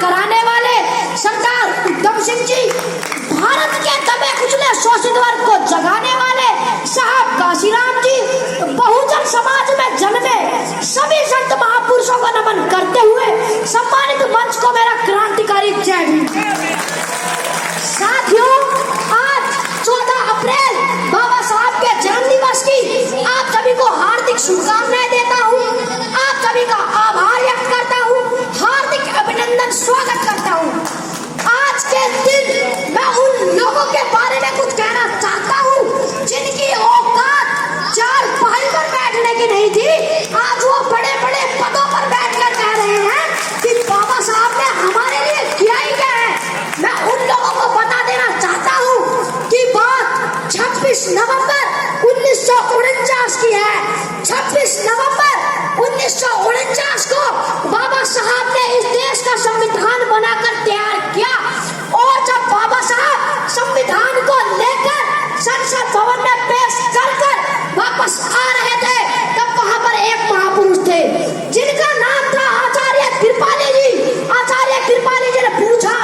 कराने वाले सरदार उधम सिंह जी, भारत के दबे कुचले शोषित वर्ग को जगाने वाले साहब काशीराम जी, बहुजन समाज में जन्मे सभी संत महापुरुषों को नमन करते हुए सम्मानित मंच को मेरा क्रांतिकारी जय भीम। साथियों, आज 14 अप्रैल बाबा साहब के जन्म दिवस की आप सभी को हार्दिक शुभकामनाएं देता हूँ। आप सभी का आभार व्यक्त करता हूँ, हार्दिक अभिनंदन स्वागत करता हूँ। आज के दिन मैं उन लोगों के बारे में कुछ कहना चाहता हूँ जिनकी औकात चार पाई पर बैठने की नहीं थी, आज वो बड़े बड़े पदों पर बैठकर कह रहे हैं कि बाबा साहब ने हमारे लिए किया ही क्या है। मैं उन लोगों को बता देना चाहता हूँ कि बात 26 नवंबर 1949 की है। 26 नवंबर 1949 को बाबा साहब ने इस देश का संविधान बनाकर तैयार किया और जब बाबा साहब संविधान को लेकर संसद भवन में पेश कर वापस आ रहे थे, तब वहां पर एक महापुरुष थे जिनका नाम था आचार्य कृपाली जी। आचार्य कृपाली जी ने पूछा,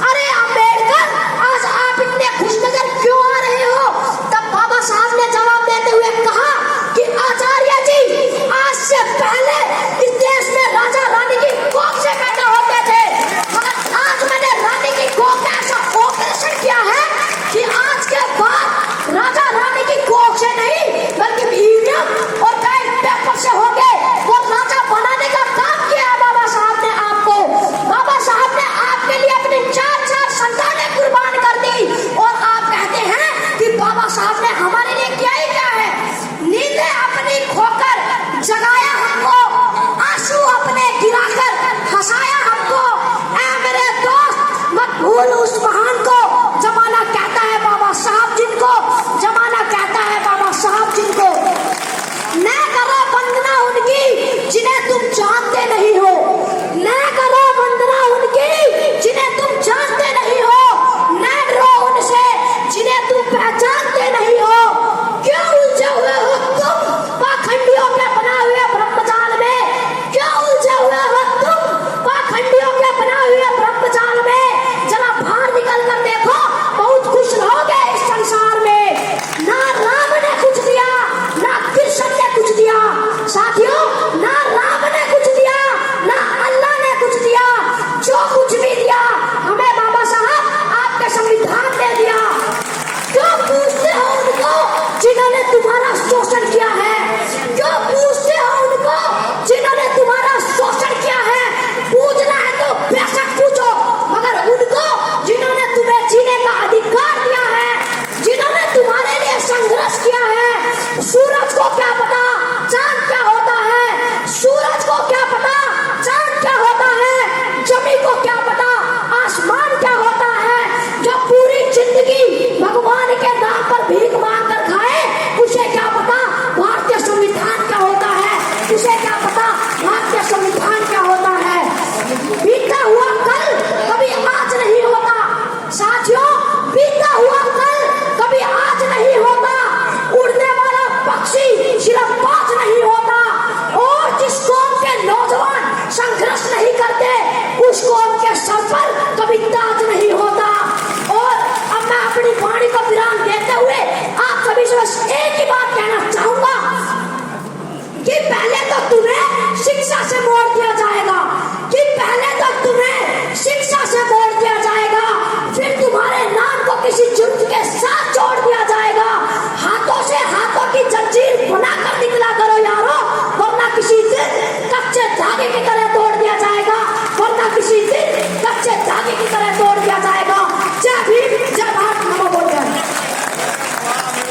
अरे अम्बेडकर, आज आप इतने खुशनगर क्यों आ रहे हो? तब बाबा साहब ने जवाब देते हुए कहा कि आचार्य जी, आज से पहले इस देश में राजा रानी की कोख से पैदा होते थे, मगर आज मैंने रानी की कोख का ऐसा ऑपरेशन किया है कि आज के बाद राजा रानी की कोख से नहीं बल्कि ईवीएम और बैलेट पेपर से हो गए वो राजा बनाने का काम किया है बाबा साहब ने आपको। बाबा साहब ने आपके लिए अपनी 4 संतानें कुर्बान कर दी और आप कहते हैं कि बाबा साहब ने हमारे लिए किया ही क्या है। नींदें अपनी खोकर जगाया हमको, आंसू अपने गिराकर हंसाया हमको। ऐ मेरे दोस्त, मत भूल उस महान